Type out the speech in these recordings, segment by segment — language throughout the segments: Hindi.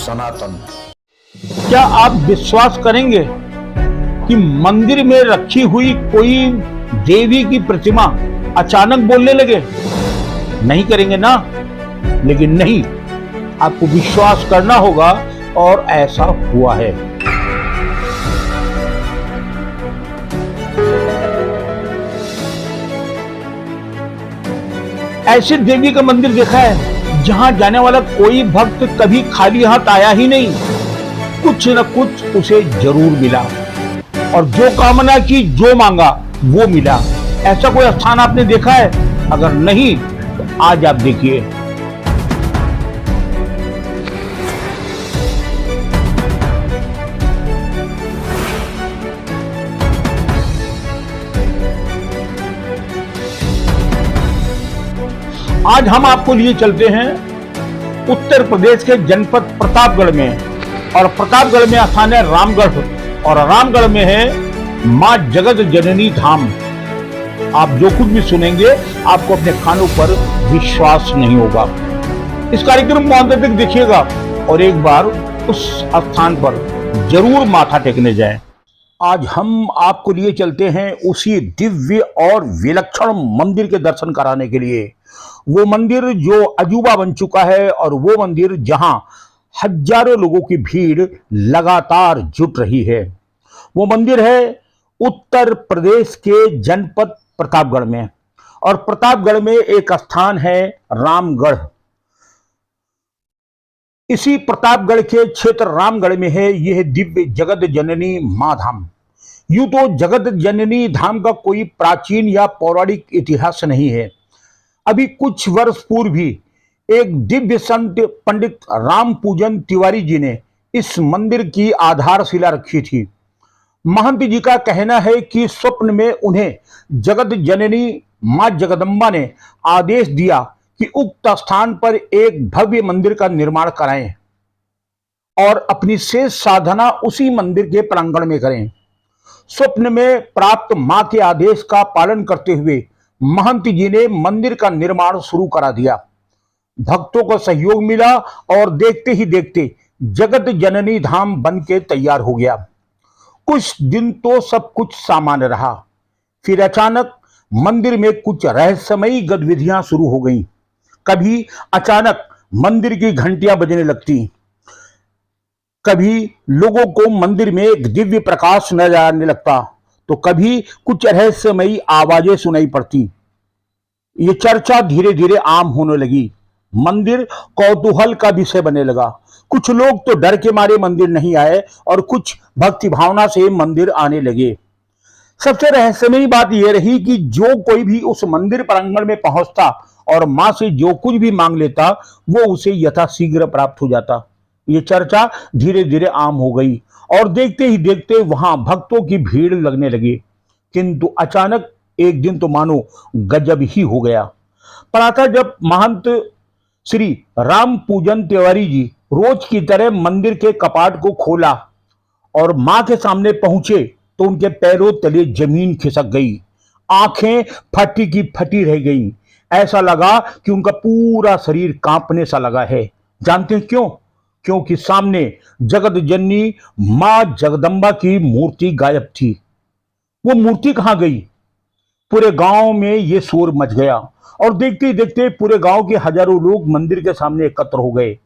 सनातन। क्या आप विश्वास करेंगे कि मंदिर में रखी हुई कोई देवी की प्रतिमा अचानक बोलने लगे? नहीं करेंगे ना? लेकिन नहीं, आपको विश्वास करना होगा और ऐसा हुआ है। ऐसे देवी का मंदिर देखा है जहां जाने वाला कोई भक्त कभी खाली हाथ आया ही नहीं। कुछ न कुछ उसे जरूर मिला और जो कामना की, जो मांगा वो मिला। ऐसा कोई स्थान आपने देखा है? अगर नहीं तो आज आप देखिए। आज हम आपको लिए चलते हैं उत्तर प्रदेश के जनपद प्रतापगढ़ में, और प्रतापगढ़ में स्थान है रामगढ़, और रामगढ़ में है मां जगत जननी धाम। आप जो कुछ भी सुनेंगे आपको अपने कानों पर विश्वास नहीं होगा। इस कार्यक्रम को अंत तक देखिएगा और एक बार उस स्थान पर जरूर माथा टेकने जाएं। आज हम आपको लिए चलते हैं उसी दिव्य और विलक्षण मंदिर के दर्शन कराने के लिए। वो मंदिर जो अजूबा बन चुका है, और वो मंदिर जहां हजारों लोगों की भीड़ लगातार जुट रही है। वो मंदिर है उत्तर प्रदेश के जनपद प्रतापगढ़ में, और प्रतापगढ़ में एक स्थान है रामगढ़। इसी प्रतापगढ़ के क्षेत्र रामगढ़ में है यह दिव्य जगत जननी मां धाम। यूं तो जगत जननी धाम का कोई प्राचीन या पौराणिक इतिहास नहीं है। अभी कुछ वर्ष पूर्व भी एक दिव्य संत पंडित राम पूजन तिवारी जी ने इस मंदिर की आधारशिला रखी थी। महंत जी का कहना है कि स्वप्न में उन्हें जगत जननी मां जगदम्बा ने आदेश दिया कि उक्त स्थान पर एक भव्य मंदिर का निर्माण कराएं और अपनी शेष साधना उसी मंदिर के प्रांगण में करें। स्वप्न में प्राप्त मां के आदेश का पालन करते हुए महंत जी ने मंदिर का निर्माण शुरू करा दिया। भक्तों का सहयोग मिला और देखते ही देखते जगत जननी धाम बन के तैयार हो गया। कुछ दिन तो सब कुछ सामान्य रहा, फिर अचानक मंदिर में कुछ रहस्यमयी गतिविधियां शुरू हो गईं। कभी अचानक मंदिर की घंटियां बजने लगती, कभी लोगों को मंदिर में एक दिव्य प्रकाश नजर आने लगता, तो कभी कुछ रहस्यमयी आवाजें सुनाई पड़ती। ये चर्चा धीरे धीरे आम होने लगी। मंदिर कौतूहल का विषय बनने लगा। कुछ लोग तो डर के मारे मंदिर नहीं आए और कुछ भक्ति भावना से मंदिर आने लगे। सबसे रहस्यमयी बात यह रही कि जो कोई भी उस मंदिर प्रांगण में पहुंचता और मां से जो कुछ भी मांग लेता वो उसे यथाशीघ्र प्राप्त हो जाता। ये चर्चा धीरे धीरे आम हो गई और देखते ही देखते वहां भक्तों की भीड़ लगने लगी। किंतु अचानक एक दिन तो मानो गजब ही हो गया। प्रातः जब महंत श्री राम पूजन तिवारी जी रोज की तरह मंदिर के कपाट को खोला और मां के सामने पहुंचे तो उनके पैरों तले जमीन खिसक गई। आंखें फटी की फटी रह गईं। ऐसा लगा कि उनका पूरा शरीर कांपने सा लगा है। जानते हैं क्यों? क्योंकि सामने जगत जननी मां जगदम्बा की मूर्ति गायब थी। वो मूर्ति कहां गई? पूरे गांव में ये शोर मच गया और देखते ही देखते पूरे गांव के हजारों लोग मंदिर के सामने एकत्र हो गए।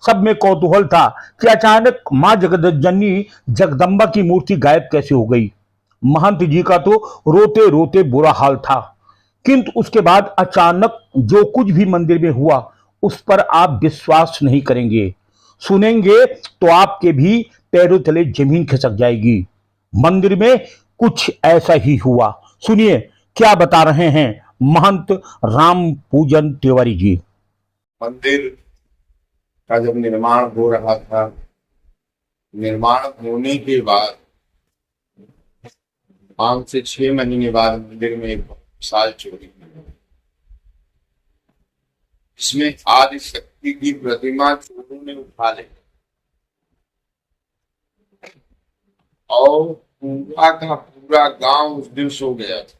सब में कौतूहल था कि अचानक मां जगत जननी जगदम्बा की मूर्ति गायब कैसे हो गई। महंत जी का तो रोते रोते बुरा हाल था। किंतु उसके बाद अचानक जो कुछ भी मंदिर में हुआ उस पर आप विश्वास नहीं करेंगे। सुनेंगे तो आपके भी पैरों तले जमीन खिसक जाएगी। मंदिर में कुछ ऐसा ही हुआ। सुनिए क्या बता रहे हैं महंत राम पूजन तिवारी जी। मंदिर का जब निर्माण हो रहा था, निर्माण होने के बाद 5 से 6 महीने बाद मंदिर में एक विशाल चोरी हुई। इसमें आदि शक्ति की प्रतिमा चोरों ने उठा ली और पूरा का पूरा गांव उस दिन सो गया था।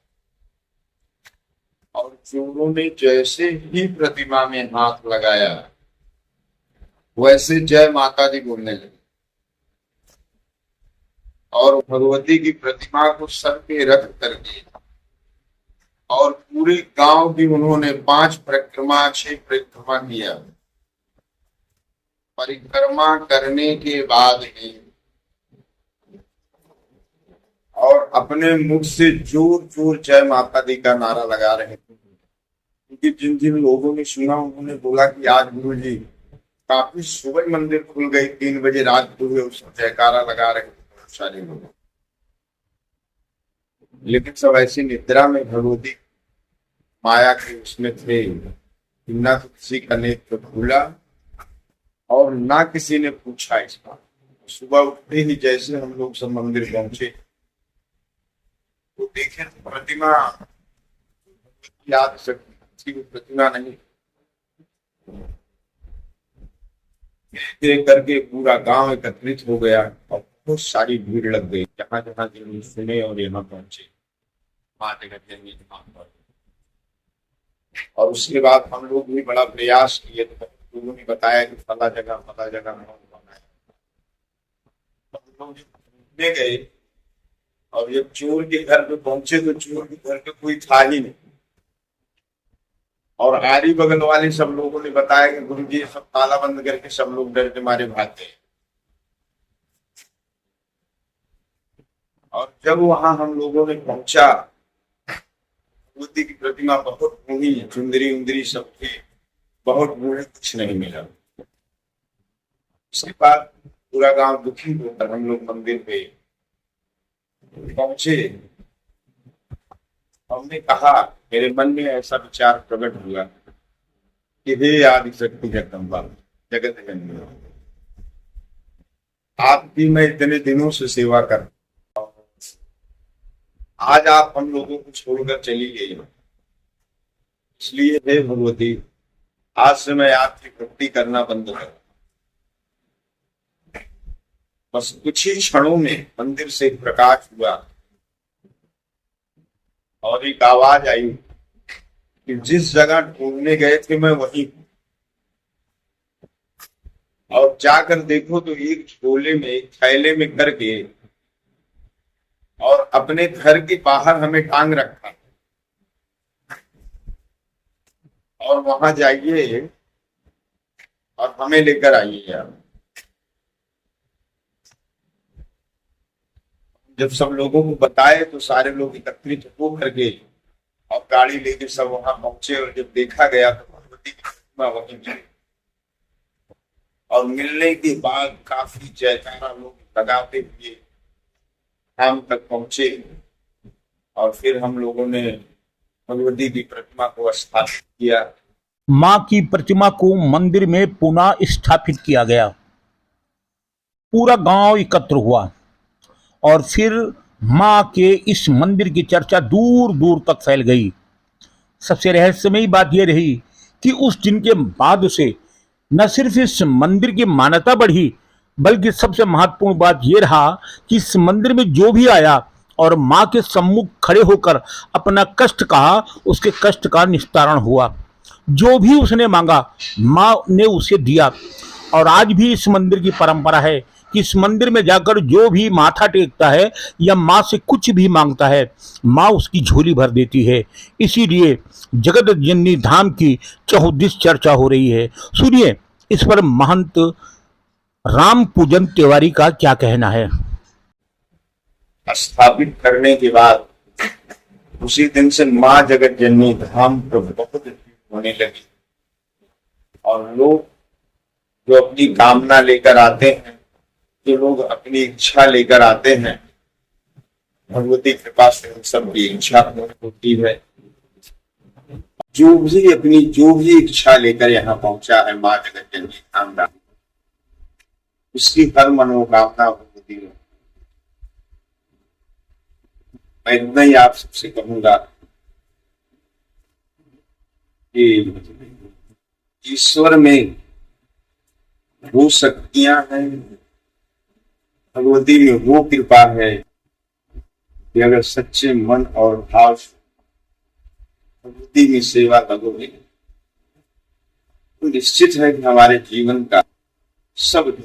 और चोरों ने जैसे ही प्रतिमा में हाथ लगाया, वैसे जय माता दी बोलने लगे और भगवती की प्रतिमा को सर पे रख करके और पूरे गांव की उन्होंने 5 परिक्रमा 6 परिक्रमा किया। परिक्रमा करने के बाद ही और अपने मुख से जोर जोर जय माता दी का नारा लगा रहे थे, क्योंकि जिन जिन लोगों ने सुना उन्होंने बोला कि आज गुरु जी काफी सुबह मंदिर खुल गई, 3 बजे रात को हुए उस जयकारा लगा रहे थे बहुत सारे लोग। लेकिन सब ऐसी निद्रा में भगवती माया के उसमें थे, ना तो किसी का नेत्र खुला और ना किसी ने पूछा इस बात। सुबह उठते ही जैसे हम लोग सब मंदिर पहुंचे तो देखे तो प्रतिमा याद सकती प्रतिमा नहीं, धीरे करके पूरा गांव एकत्रित हो गया और बहुत सारी भीड़ लग गई। जहां जहां जिन्होंने सुने और यहाँ पहुंचे माँ जगत धाम पर। और उसके बाद हम लोग भी बड़ा प्रयास किए, तो लोगों ने बताया कि फला जगह माहौल बनाया। तो हम लोग घूमने गए और जब चोर के घर पे पहुंचे तो चोर के घर पे कोई था ही नहीं। और आरी बगल वाले सब लोगों ने बताया कि गुरु जी सब ताला बंद करके सब लोग डर के मारे भागते। और जब वहां हम लोगों ने पहुंचा, भगवती की प्रतिमा बहुत बूढ़ी, चुंदरी उंदरी सब थी, बहुत बूढ़े, कुछ नहीं मिला। उसके बाद पूरा गांव दुखी होकर हम लोग मंदिर पे पहुंचे। हमने कहा, मेरे मन में ऐसा विचार प्रकट हुआ कि हे आदि शक्ति जगदम्बा जगत जननी, आपकी मैं इतने दिनों से सेवा कर, आज आप हम लोगों को छोड़कर चली गई, इसलिए हे भगवती आज से मैं आपकी भक्ति करना बंद कर। बस कुछ ही क्षणों में मंदिर से प्रकाश हुआ और एक आवाज आई कि जिस जगह ढूंढने गए थे मैं वहीं, और जाकर देखो तो एक झोले में एक थैले में करके और अपने घर के बाहर हमें टांग रखा, और वहां जाइए और हमें लेकर आइए यार। जब सब लोगों को बताए तो सारे लोग एकत्रित हो करके और गाड़ी लेके सब वहां पहुंचे, और जब देखा गया तो भगवती की प्रतिमा वहीं मिली। और मिलने के बाद काफी जयकारा लोग लगाते हुए हम तक पहुंचे, और फिर हम लोगों ने भगवती की प्रतिमा को स्थापित किया। मां की प्रतिमा को मंदिर में पुनः स्थापित किया गया। पूरा गांव एकत्र हुआ और फिर मां के इस मंदिर की चर्चा दूर दूर तक फैल गई। सबसे रहस्यमयी बात यह रही कि उस दिन के बाद से न सिर्फ इस मंदिर की मान्यता बढ़ी, बल्कि सबसे महत्वपूर्ण बात यह रहा कि इस मंदिर में जो भी आया और मां के सम्मुख खड़े होकर अपना कष्ट कहा, उसके कष्ट का निस्तारण हुआ। जो भी उसने मांगा मां ने उसे दिया। और आज भी इस मंदिर की परंपरा है कि इस मंदिर में जाकर जो भी माथा टेकता है या मां से कुछ भी मांगता है, मां उसकी झोली भर देती है। इसीलिए जगत जननी धाम की चहुदिश चर्चा हो रही है। सुनिए इस पर महंत राम पूजन तिवारी का क्या कहना है। स्थापित करने के बाद उसी दिन से माँ जगत जननी धाम पर बहुत भीड़ होने लगी, और लोग जो अपनी कामना लेकर आते हैं, जो लोग अपनी इच्छा लेकर आते हैं, भगवती कृपा से उन सबकी इच्छा पूर्ण होती है। जो भी इच्छा लेकर यहाँ पहुंचा है माँ जगत जननी धाम, उसकी हर मनोकामना होती है। मैं इतना ही आप सबसे कहूंगा कि ईश्वर में वो शक्तियां हैं, भगवती में वो कृपा है कि अगर सच्चे मन और भाव से भगवती में सेवा लगोगे तो निश्चित है कि हमारे जीवन का सब